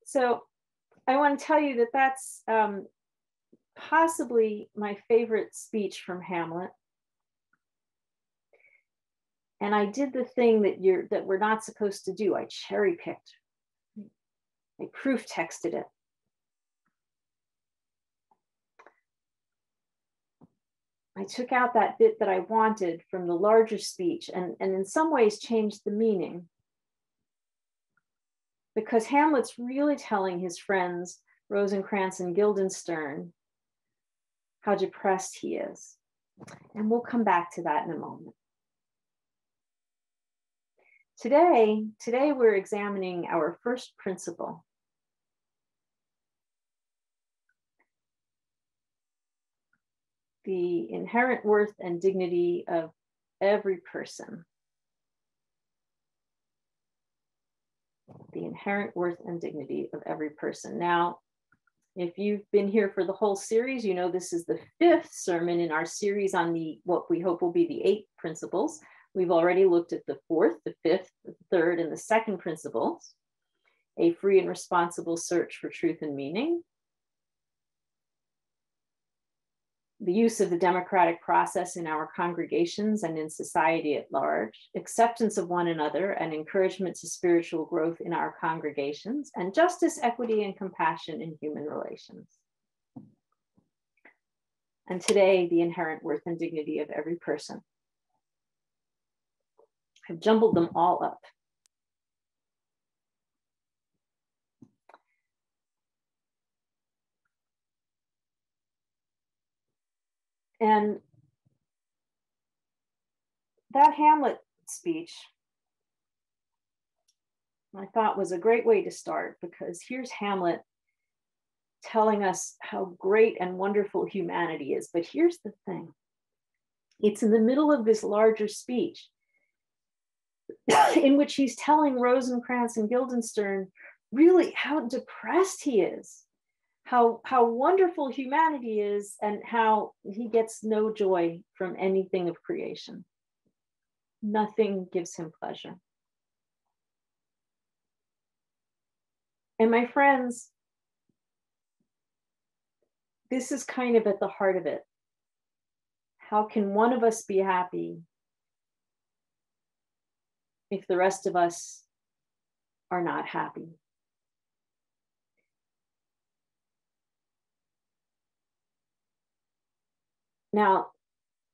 So I want to tell you that that's possibly my favorite speech from Hamlet. And I did the thing that we're not supposed to do. I cherry picked. I proof texted it. I took out that bit that I wanted from the larger speech and in some ways changed the meaning. Because Hamlet's really telling his friends, Rosencrantz and Guildenstern, how depressed he is. And we'll come back to that in a moment. Today we're examining our first principle. The inherent worth and dignity of every person. The inherent worth and dignity of every person. Now, if you've been here for the whole series, you know this is the 5th sermon in our series on what we hope will be the 8 principles. We've already looked at the 4th, the 5th, the 3rd, and the 2nd principles. A free and responsible search for truth and meaning. The use of the democratic process in our congregations and in society at large, acceptance of one another and encouragement to spiritual growth in our congregations, and justice, equity, and compassion in human relations. And today, the inherent worth and dignity of every person. I've jumbled them all up. And that Hamlet speech, I thought was a great way to start, because here's Hamlet telling us how great and wonderful humanity is. But here's the thing. It's in the middle of this larger speech in which he's telling Rosencrantz and Guildenstern really how depressed he is, how wonderful humanity is, and how he gets no joy from anything of creation. Nothing gives him pleasure. And my friends, this is kind of at the heart of it. How can one of us be happy if the rest of us are not happy? Now,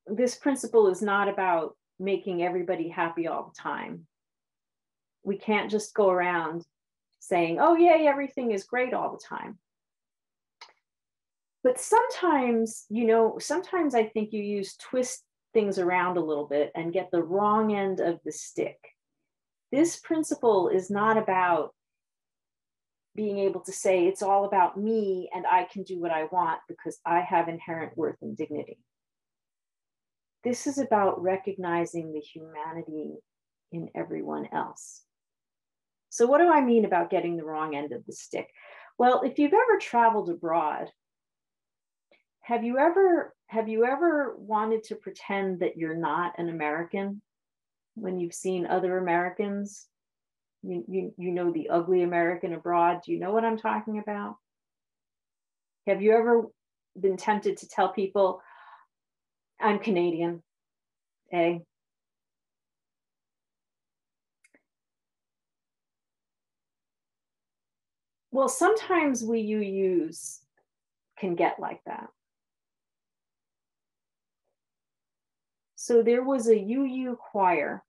this principle is not about making everybody happy all the time. We can't just go around saying, oh, yay, everything is great all the time. But sometimes, sometimes I think you twist things around a little bit and get the wrong end of the stick. This principle is not about being able to say it's all about me and I can do what I want because I have inherent worth and dignity. This is about recognizing the humanity in everyone else. So what do I mean about getting the wrong end of the stick? Well, if you've ever traveled abroad, have you ever wanted to pretend that you're not an American when you've seen other Americans? You know the ugly American abroad. Do you know what I'm talking about? Have you ever been tempted to tell people, I'm Canadian, eh? Well, sometimes UUs can get like that. So there was a UU choir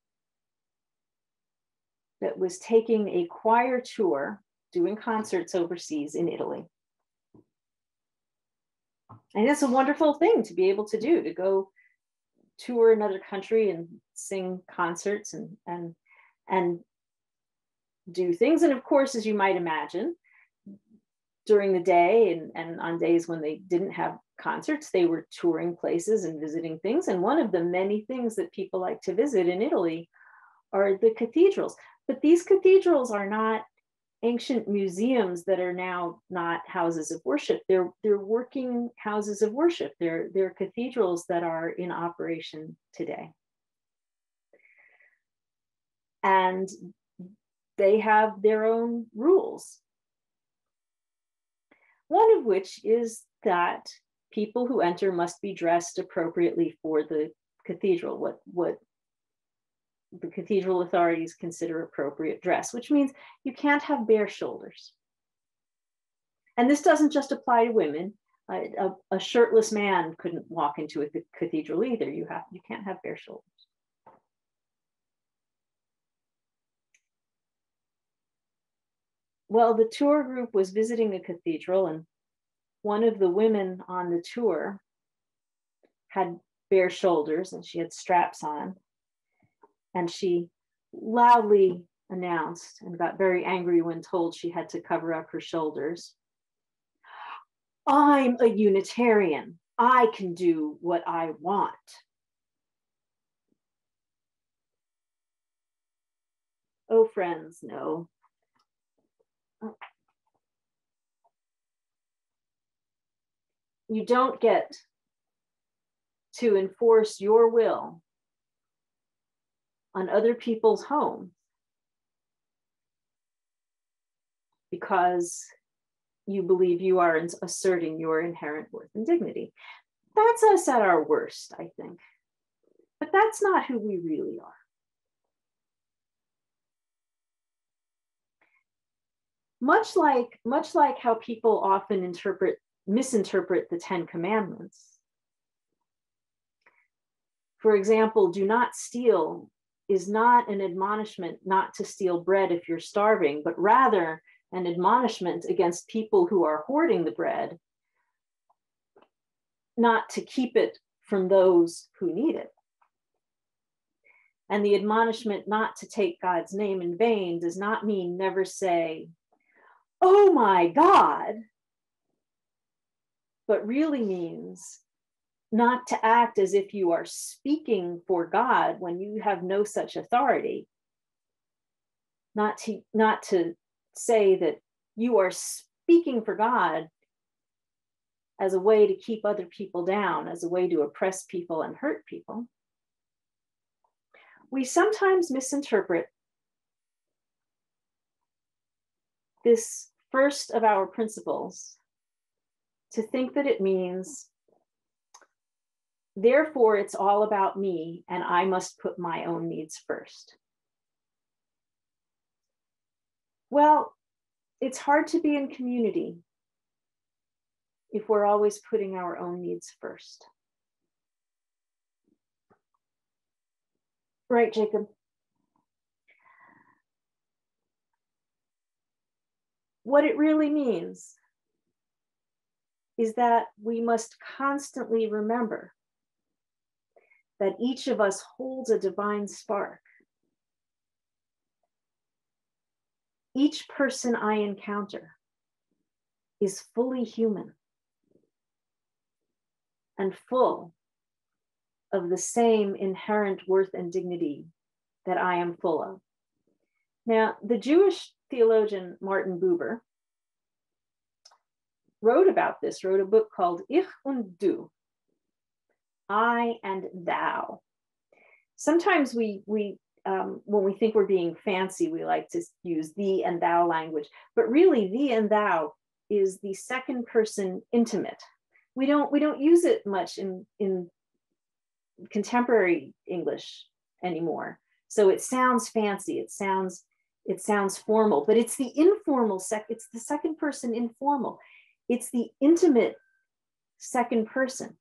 that was taking a choir tour, doing concerts overseas in Italy. And it's a wonderful thing to be able to do, to go tour another country and sing concerts and do things. And of course, as you might imagine, during the day and on days when they didn't have concerts, they were touring places and visiting things. And one of the many things that people like to visit in Italy are the cathedrals. But these cathedrals are not ancient museums that are now not houses of worship. They're working houses of worship. They're cathedrals that are in operation today. And they have their own rules. One of which is that people who enter must be dressed appropriately for the cathedral, what the cathedral authorities consider appropriate dress, which means you can't have bare shoulders. And this doesn't just apply to women. A shirtless man couldn't walk into a cathedral either. You can't have bare shoulders. Well, the tour group was visiting a cathedral, and one of the women on the tour had bare shoulders and she had straps on. And she loudly announced and got very angry when told she had to cover up her shoulders. I'm a Unitarian. I can do what I want. Oh, friends, no. You don't get to enforce your will on other people's homes because you believe you are asserting your inherent worth and dignity. That's us at our worst, I think. But that's not who we really are. Much like how people often misinterpret the 10 Commandments. For example, do not steal is not an admonishment not to steal bread if you're starving, but rather an admonishment against people who are hoarding the bread, not to keep it from those who need it. And the admonishment not to take God's name in vain does not mean never say, oh my God, but really means not to act as if you are speaking for God when you have no such authority. Not to say that you are speaking for God as a way to keep other people down, as a way to oppress people and hurt people. We sometimes misinterpret this first of our principles to think that it means, therefore, it's all about me and I must put my own needs first. Well, it's hard to be in community if we're always putting our own needs first. Right, Jacob? What it really means is that we must constantly remember that each of us holds a divine spark. Each person I encounter is fully human and full of the same inherent worth and dignity that I am full of. Now, the Jewish theologian Martin Buber wrote about this, wrote a book called Ich und Du, I and Thou. Sometimes we when we think we're being fancy, we like to use thee and thou language, but really thee and thou is the second person intimate. We don't use it much in contemporary English anymore. So it sounds fancy, it sounds formal, but it's the informal it's the second person informal. It's the intimate second person.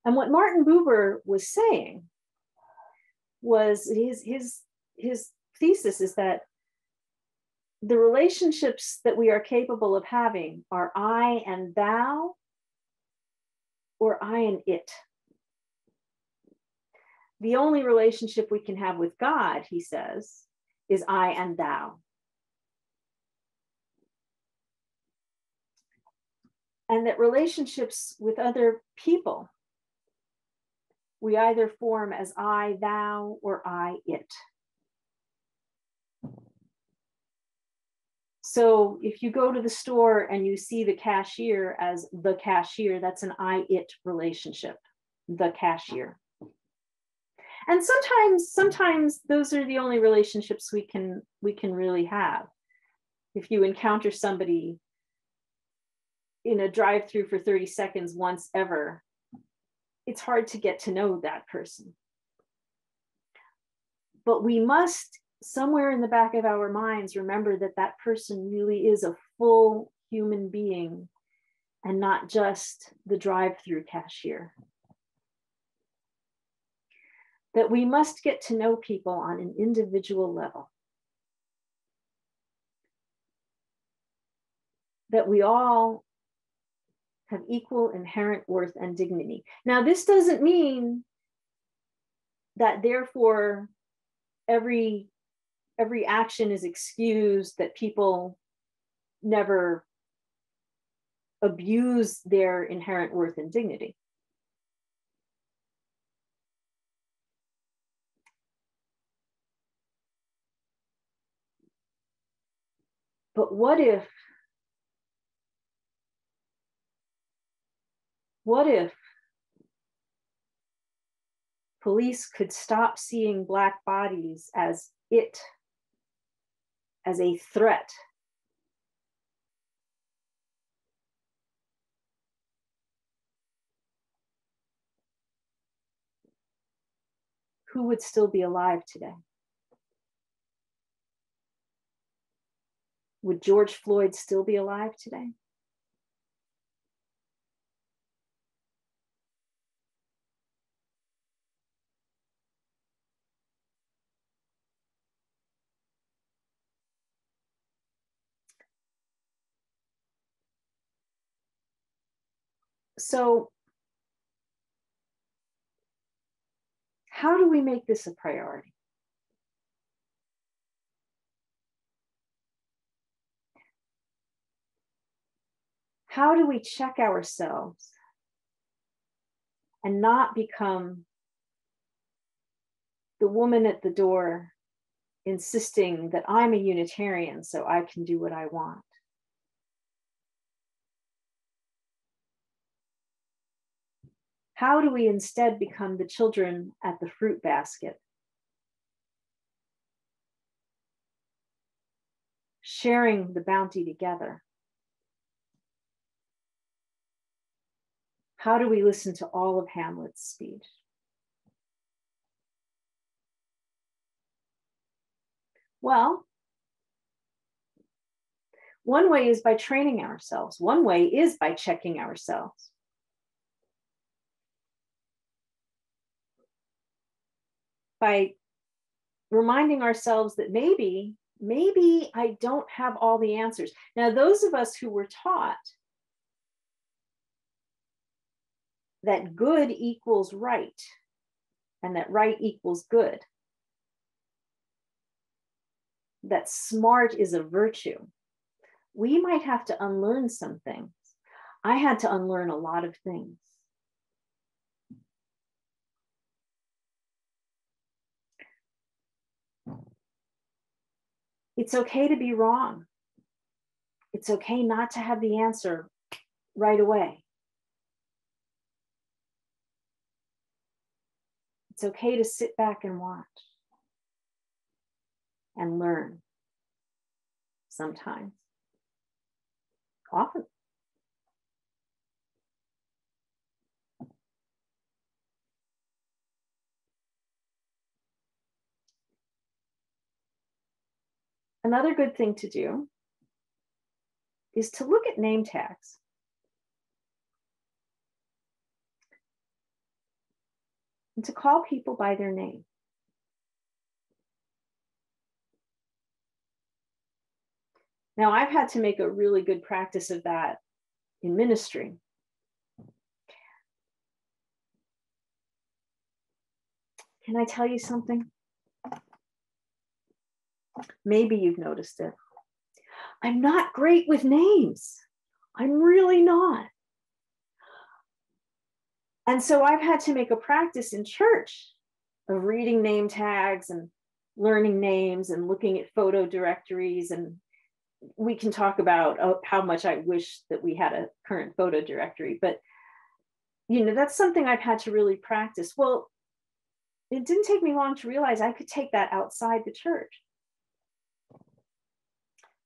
And what Martin Buber was saying was his thesis is that the relationships that we are capable of having are I and thou, or I and it. The only relationship we can have with God, he says, is I and thou. And that relationships with other people, we either form as I, thou, or I, it. So if you go to the store and you see the cashier as the cashier, that's an I, it relationship, the cashier. And sometimes those are the only relationships we can really have. If you encounter somebody in a drive-through for 30 seconds once ever, it's hard to get to know that person. But we must, somewhere in the back of our minds, remember that that person really is a full human being and not just the drive-through cashier. That we must get to know people on an individual level. That we all have equal inherent worth and dignity. Now, this doesn't mean that therefore every action is excused, that people never abuse their inherent worth and dignity. But what if police could stop seeing Black bodies as a threat? Who would still be alive today? Would George Floyd still be alive today? So how do we make this a priority? How do we check ourselves and not become the woman at the door insisting that I'm a Unitarian so I can do what I want? How do we instead become the children at the fruit basket, sharing the bounty together? How do we listen to all of Hamlet's speech? Well, one way is by training ourselves. One way is by checking ourselves. By reminding ourselves that maybe I don't have all the answers. Now, those of us who were taught that good equals right and that right equals good, that smart is a virtue, we might have to unlearn some things. I had to unlearn a lot of things. It's okay to be wrong. It's okay not to have the answer right away. It's okay to sit back and watch and learn sometimes, often. Another good thing to do is to look at name tags. And to call people by their name. Now, I've had to make a really good practice of that in ministry. Can I tell you something? Maybe you've noticed it. I'm not great with names. I'm really not. And so I've had to make a practice in church of reading name tags and learning names and looking at photo directories. And we can talk about how much I wish that we had a current photo directory, but that's something I've had to really practice. Well, it didn't take me long to realize I could take that outside the church.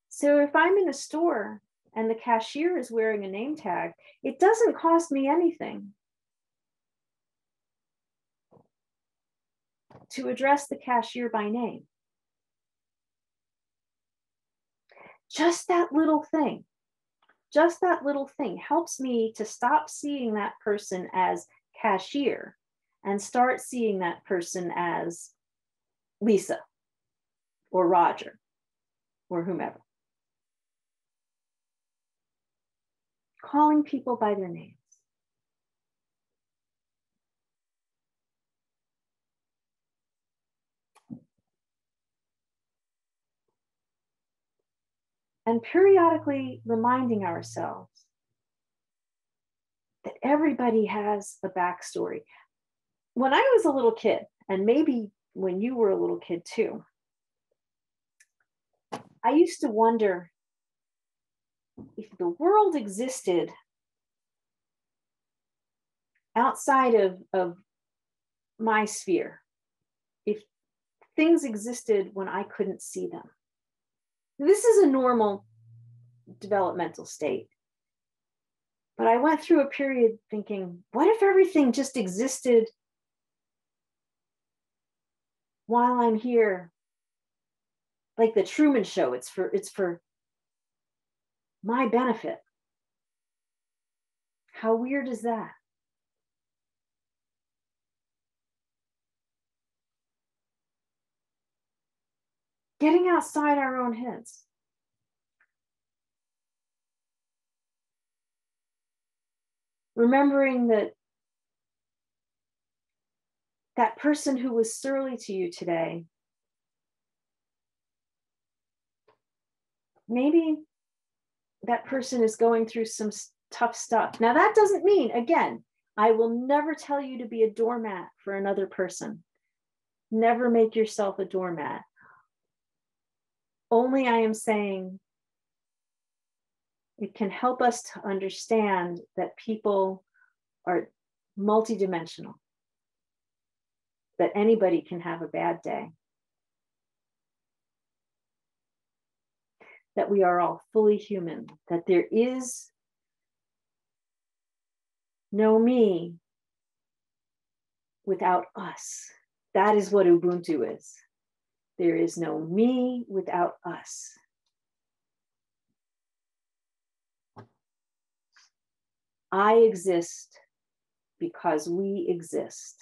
So if I'm in a store and the cashier is wearing a name tag, it doesn't cost me anything to address the cashier by name. Just that little thing helps me to stop seeing that person as cashier and start seeing that person as Lisa or Roger or whomever. Calling people by their names. And periodically reminding ourselves that everybody has a backstory. When I was a little kid, and maybe when you were a little kid too, I used to wonder if the world existed outside of my sphere, if things existed when I couldn't see them. This is a normal developmental state. But I went through a period thinking, what if everything just existed while I'm here? Like the Truman Show, it's for my benefit. How weird is that? Getting outside our own heads. Remembering that that person who was surly to you today, maybe that person is going through some tough stuff. Now, that doesn't mean, again, I will never tell you to be a doormat for another person. Never make yourself a doormat. Only I am saying it can help us to understand that people are multidimensional, that anybody can have a bad day, that we are all fully human, that there is no me without us. That is what Ubuntu is. There is no me without us. I exist because we exist.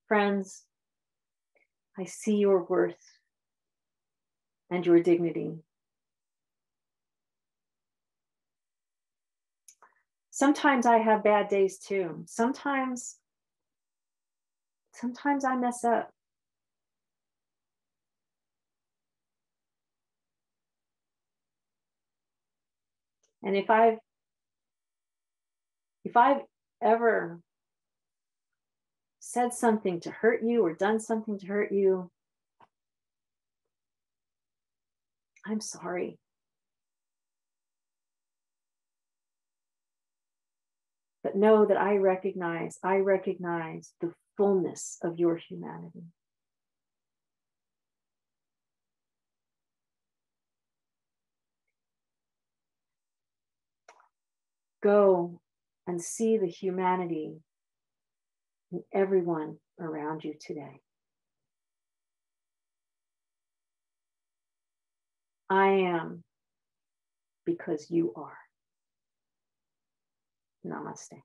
Friends, I see your worth and your dignity. Sometimes I have bad days too. Sometimes I mess up. And if I've ever said something to hurt you or done something to hurt you, I'm sorry. But know that I recognize the fullness of your humanity. Go and see the humanity in everyone around you today. I am because you are. Namaste.